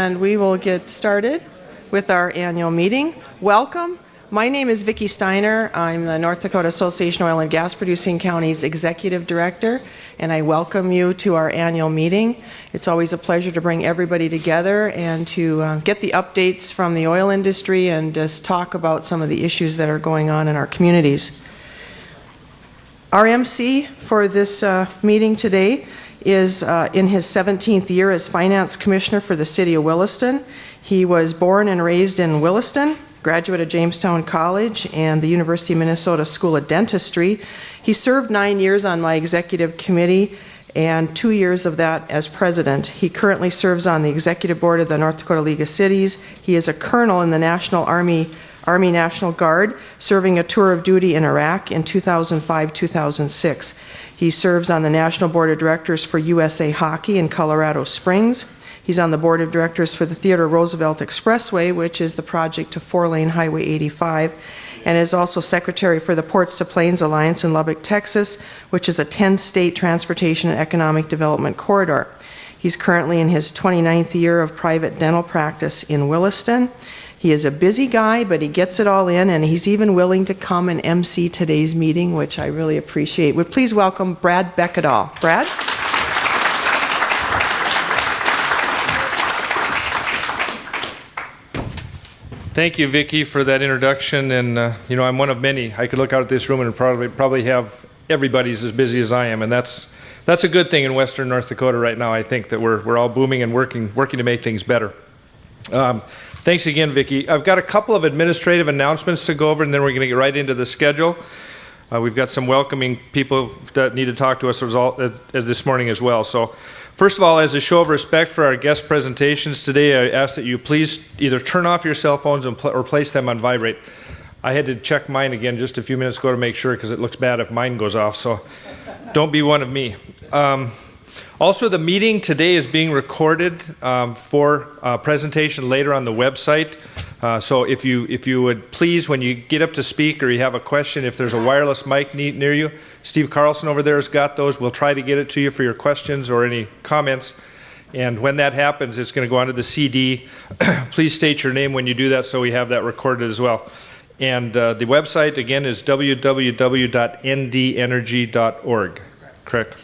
And we will get started with our annual meeting. Welcome. My name is Vicki Steiner. I'm the North Dakota Association of Oil and Gas Producing Counties Executive Director, and I welcome you to our annual meeting. It's always a pleasure to bring everybody together and to get the updates from the oil industry and just talk about some of the issues that are going on in our communities. Our MC for this meeting today is in his 17th year as Finance Commissioner for the City of Williston. He was born and raised in Williston, graduate of Jamestown College and the University of Minnesota School of Dentistry. He served 9 years on my executive committee and 2 years of that as president. He currently serves on the executive board of the North Dakota League of Cities. He is a colonel in the National Army National Guard, serving a tour of duty in Iraq in 2005-2006. He serves on the National Board of Directors for USA Hockey in Colorado Springs. He's on the Board of Directors for the Theodore Roosevelt Expressway, which is the project to 4-lane Highway 85, and is also Secretary for the Ports to Plains Alliance in Lubbock, Texas, which is a 10-state transportation and economic development corridor. He's currently in his 29th year of private dental practice in Williston. He is a busy guy, but he gets it all in, and he's even willing to come and MC today's meeting, which I really appreciate. Would please welcome Brad Bekkedahl. Brad? Thank you, Vicki, for that introduction. And I'm one of many. I could look out at this room and probably have everybody's as busy as I am, and that's a good thing in Western North Dakota right now. I think that we're all booming and working to make things better. Thanks again, Vicki. I've got a couple of administrative announcements to go over, and then we're going to get right into the schedule. We've got some welcoming people that need to talk to us as this morning as well. So, first of all, as a show of respect for our guest presentations today, I ask that you please either turn off your cell phones or place them on vibrate. I had to check mine again just a few minutes ago to make sure, because it looks bad if mine goes off, so don't be one of me. Also, the meeting today is being recorded for presentation later on the website. So if you would please, when you get up to speak or you have a question, if there's a wireless mic near you, Steve Carlson over there has got those. We'll try to get it to you for your questions or any comments. And when that happens, it's going to go onto the CD. Please state your name when you do that so we have that recorded as well. And the website, again, is www.ndenergy.org. Correct?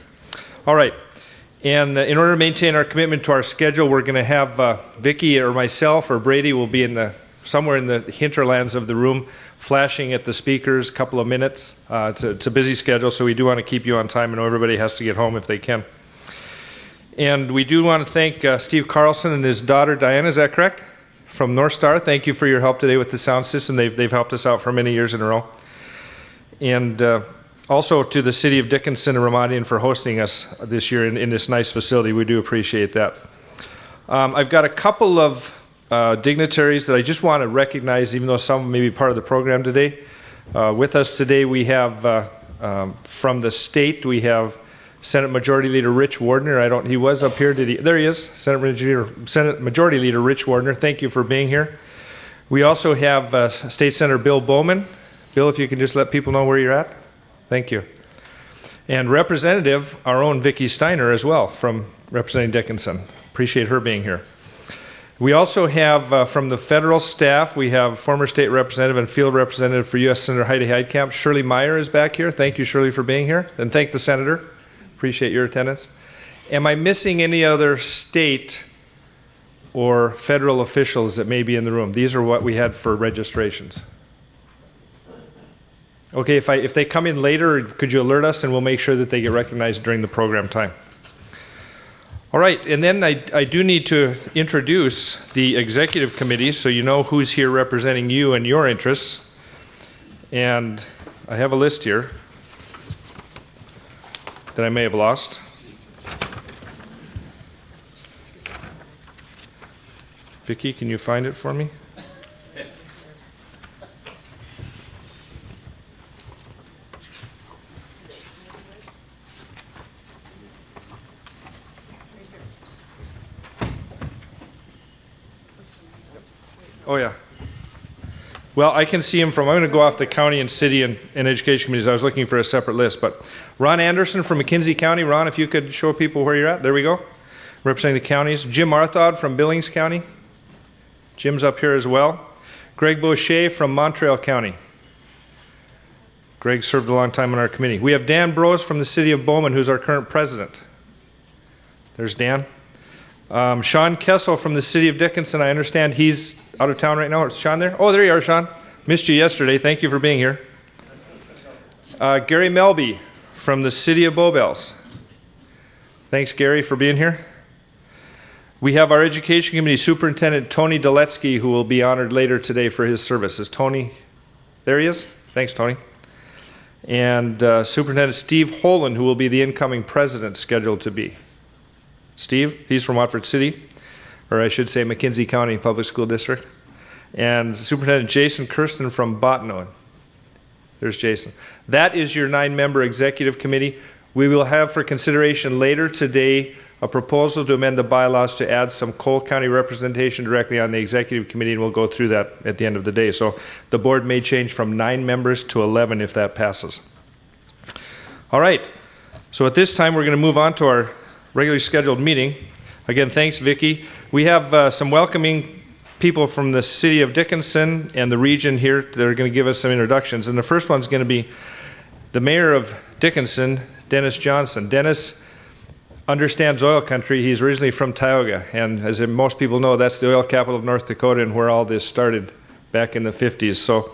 All right. And in order to maintain our commitment to our schedule, we're going to have Vicki or myself or Brady will be somewhere in the hinterlands of the room, flashing at the speakers a couple of minutes. It's a busy schedule, so we do want to keep you on time. I know everybody has to get home if they can. And we do want to thank Steve Carlson and his daughter Diana. Is that correct? From North Star. Thank you for your help today with the sound system. They've helped us out for many years in a row. And also to the City of Dickinson and Ramadian for hosting us this year in this nice facility. We do appreciate that. I've got a couple of dignitaries that I just want to recognize, even though some may be part of the program today. With us today we have, from the state, we have Senate Majority Leader Rich Wardner. He was up here, did he? There he is, Senate Majority Leader Rich Wardner. Thank you for being here. We also have State Senator Bill Bowman. Bill, if you can just let people know where you're at. Thank you. And Representative, our own Vicki Steiner as well, from representing Dickinson. Appreciate her being here. We also have, from the federal staff, we have former state representative and field representative for U.S. Senator Heidi Heidkamp. Shirley Meyer is back here. Thank you, Shirley, for being here. And thank the Senator. Appreciate your attendance. Am I missing any other state or federal officials that may be in the room? These are what we had for registrations. Okay, if they come in later, could you alert us and we'll make sure that they get recognized during the program time. All right, and then I do need to introduce the executive committee so you know who's here representing you and your interests. And I have a list here that I may have lost. Vicki, can you find it for me? Oh, yeah. Well, I can see him from, I'm going to go off the county and city and education committees. I was looking for a separate list, but Ron Anderson from McKenzie County. Ron, if you could show people where you're at. There we go. representing the counties. Jim Arthod from Billings County. Jim's up here as well. Greg Boucher from Montreal County. Greg served a long time on our committee. We have Dan Brose from the city of Bowman, who's our current president. There's Dan. Sean Kessel from the city of Dickinson. I understand he's out of town right now. Is Sean there? Oh, there you are, Sean. Missed you yesterday. Thank you for being here. Gary Melby from the city of Bowbells. Thanks, Gary, for being here. We have our Education Committee Superintendent Tony Doletsky, who will be honored later today for his service. Is Tony, there he is? Thanks, Tony. And Superintendent Steve Holen, who will be the incoming president scheduled to be. Steve, he's from Watford City, or I should say McKenzie County Public School District. And Superintendent Jason Kirsten from Bottineau. There's Jason. That is your 9-member executive committee. We will have for consideration later today a proposal to amend the bylaws to add some Cole County representation directly on the executive committee, and we'll go through that at the end of the day. So the board may change from 9 members to 11 if that passes. All right. So at this time, we're going to move on to our regularly scheduled meeting. Again, thanks, Vicki. We have some welcoming people from the city of Dickinson and the region here that are going to give us some introductions. And the first one's going to be the mayor of Dickinson, Dennis Johnson. Dennis understands oil country. He's originally from Tioga, and as most people know, that's the oil capital of North Dakota and where all this started back in the 50s. So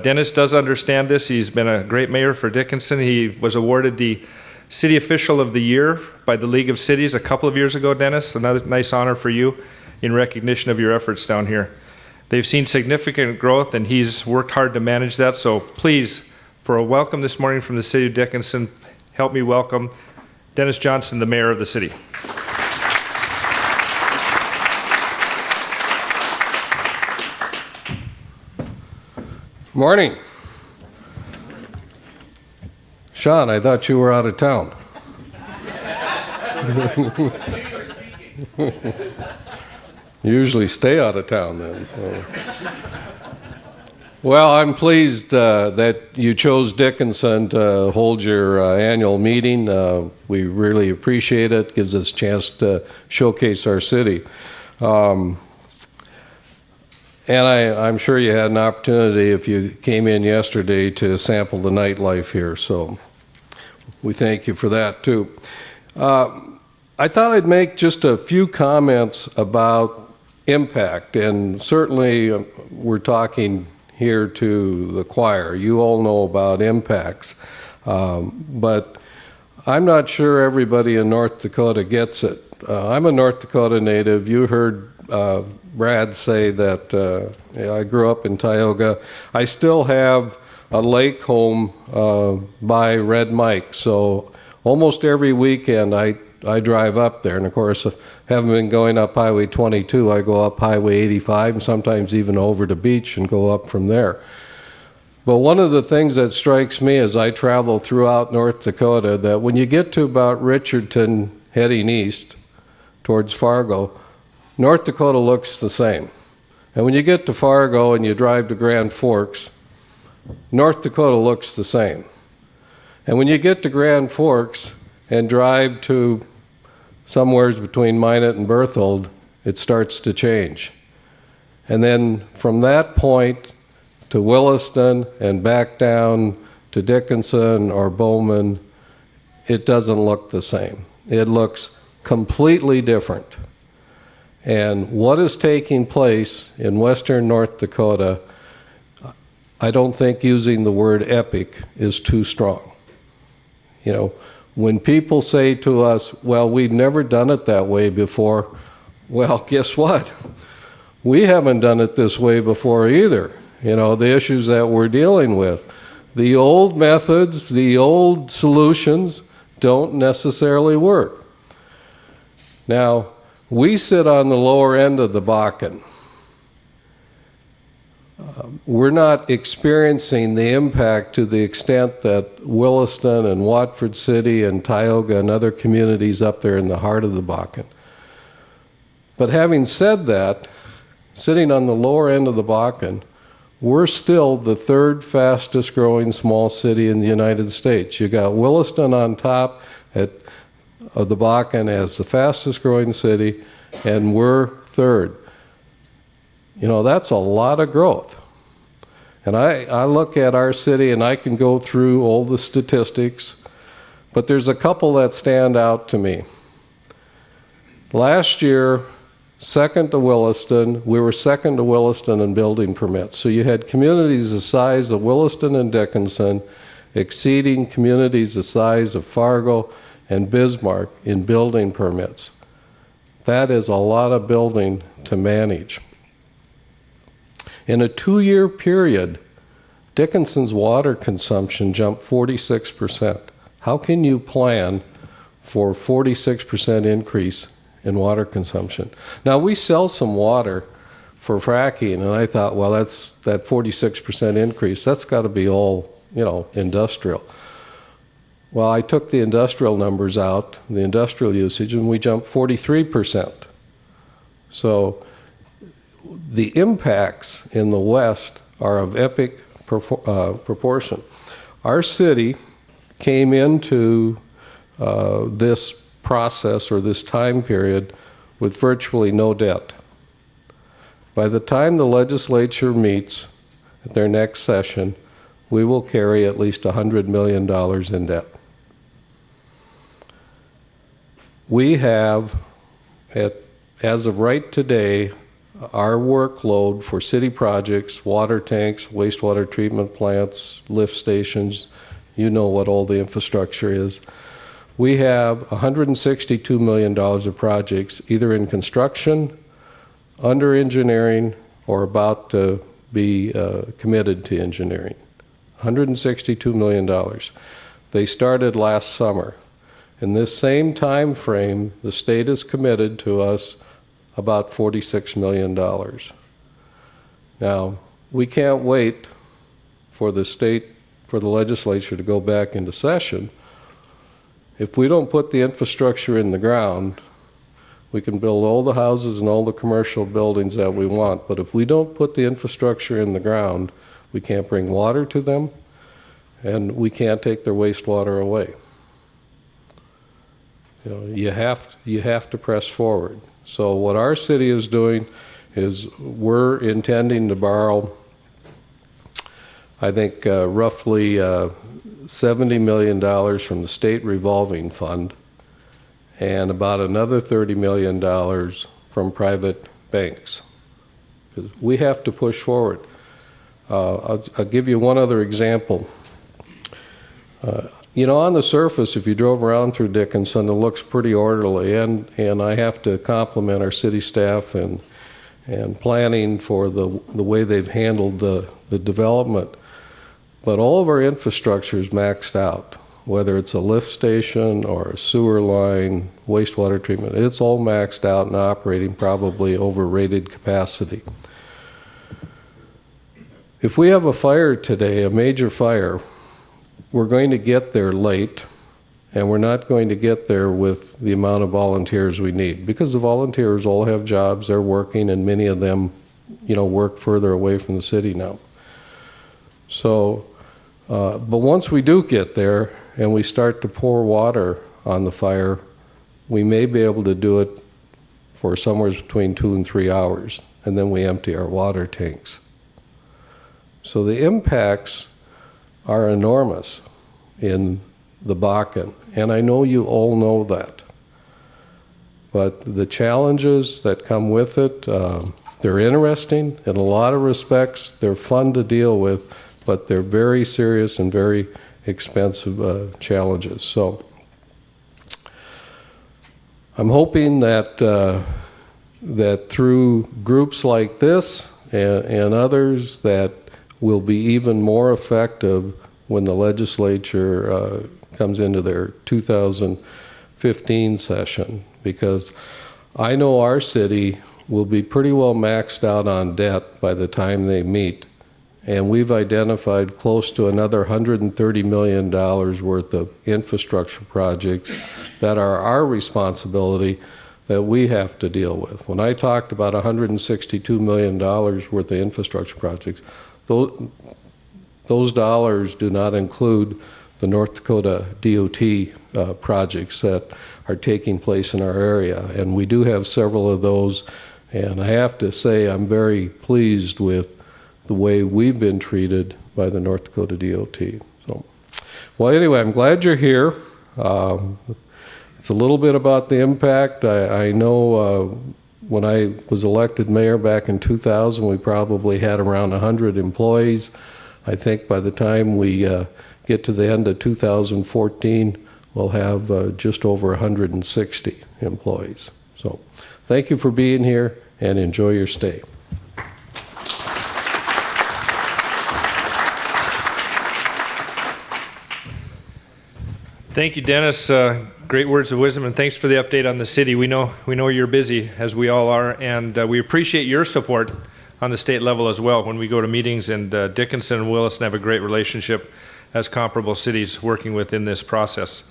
Dennis does understand this. He's been a great mayor for Dickinson. He was awarded the City Official of the Year by the League of Cities a couple of years ago, Dennis. Another nice honor for you in recognition of your efforts down here. They've seen significant growth, and he's worked hard to manage that. So please, for a welcome this morning from the city of Dickinson, help me welcome Dennis Johnson, the mayor of the city. Morning. Sean, I thought you were out of town. You usually stay out of town then. So. Well, I'm pleased that you chose Dickinson to hold your annual meeting. We really appreciate it. Gives us a chance to showcase our city. And I'm sure you had an opportunity, if you came in yesterday, to sample the nightlife here. So we thank you for that, too. I thought I'd make just a few comments about impact. And certainly we're talking here to the choir. You all know about impacts. But I'm not sure everybody in North Dakota gets it. I'm a North Dakota native. You heard Brad say that I grew up in Tioga. I still have a lake home by Red Mike, so almost every weekend I drive up there. And of course, haven't been going up Highway 22. I go up Highway 85 and sometimes even over the beach and go up from there. But one of the things that strikes me as I travel throughout North Dakota, that when you get to about Richardson heading east towards Fargo, North Dakota looks the same. And when you get to Fargo and you drive to Grand Forks, North Dakota looks the same. And when you get to Grand Forks and drive to somewhere between Minot and Berthold, it starts to change. And then from that point to Williston and back down to Dickinson or Bowman, it doesn't look the same. It looks completely different. And what is taking place in western North Dakota, I don't think using the word epic is too strong. You know, when people say to us, well, we've never done it that way before, well, guess what? We haven't done it this way before either. You know, the issues that we're dealing with. The old methods, the old solutions don't necessarily work. Now, we sit on the lower end of the Bakken. We're not experiencing the impact to the extent that Williston and Watford City and Tioga and other communities up there in the heart of the Bakken. But having said that, sitting on the lower end of the Bakken, we're still the third fastest growing small city in the United States. You got Williston on top at of the Bakken as the fastest growing city, and we're third. You know, that's a lot of growth. And I look at our city and I can go through all the statistics, but there's a couple that stand out to me. Last year, second to Williston, we were second to Williston in building permits. So you had communities the size of Williston and Dickinson exceeding communities the size of Fargo and Bismarck in building permits. That is a lot of building to manage. In a 2-year period, Dickinson's water consumption jumped 46%. How can you plan for 46% increase in water consumption? Now, we sell some water for fracking, and I thought, well, that's that 46% increase. That's got to be all, you know, industrial. Well, I took the industrial numbers out, the industrial usage, and we jumped 43%. So the impacts in the West are of epic proportion. Our city came into this process or this time period with virtually no debt. By the time the legislature meets at their next session, we will carry at least $100 million in debt. We have, as of right today, our workload for city projects, water tanks, wastewater treatment plants, lift stations, you know what all the infrastructure is. We have $162 million of projects either in construction, under engineering, or about to be committed to engineering. $162 million. They started last summer. In this same time frame, the state has committed to us about $46 million. Now, we can't wait for the state, for the legislature to go back into session. If we don't put the infrastructure in the ground, we can build all the houses and all the commercial buildings that we want, but if we don't put the infrastructure in the ground, we can't bring water to them, and we can't take their wastewater away. You know, you have to press forward. So what our city is doing is we're intending to borrow, I think, roughly $70 million from the state revolving fund and about another $30 million from private banks. We have to push forward. I'll give you one other example. You know, on the surface, if you drove around through Dickinson, it looks pretty orderly, and I have to compliment our city staff and planning for the way they've handled the development. But all of our infrastructure is maxed out, whether it's a lift station or a sewer line, wastewater treatment. It's all maxed out and operating probably over rated capacity. If we have a fire today, a major fire, we're going to get there late, and we're not going to get there with the amount of volunteers we need, because the volunteers all have jobs, they're working, and many of them, you know, work further away from the city now. So, but once we do get there and we start to pour water on the fire, we may be able to do it for somewhere between 2 and 3 hours, and then we empty our water tanks. So the impacts are enormous in the Bakken, and I know you all know that. But the challenges that come with it, they're interesting in a lot of respects. They're fun to deal with, but they're very serious and very expensive challenges. So I'm hoping that that through groups like this and others that will be even more effective when the legislature comes into their 2015 session, because I know our city will be pretty well maxed out on debt by the time they meet, and we've identified close to another $130 million worth of infrastructure projects that are our responsibility that we have to deal with. When I talked about $162 million worth of infrastructure projects, those dollars do not include the North Dakota DOT projects that are taking place in our area. And we do have several of those, and I have to say I'm very pleased with the way we've been treated by the North Dakota DOT. So, well, anyway, I'm glad you're here. It's a little bit about the impact. I know when I was elected mayor back in 2000, we probably had around 100 employees. I think by the time we get to the end of 2014, we'll have just over 160 employees. So thank you for being here, and enjoy your stay. Thank you, Dennis. Great words of wisdom, and thanks for the update on the city. We know you're busy, as we all are, and we appreciate your support on the state level as well when we go to meetings, and Dickinson and Williston have a great relationship as comparable cities working within this process.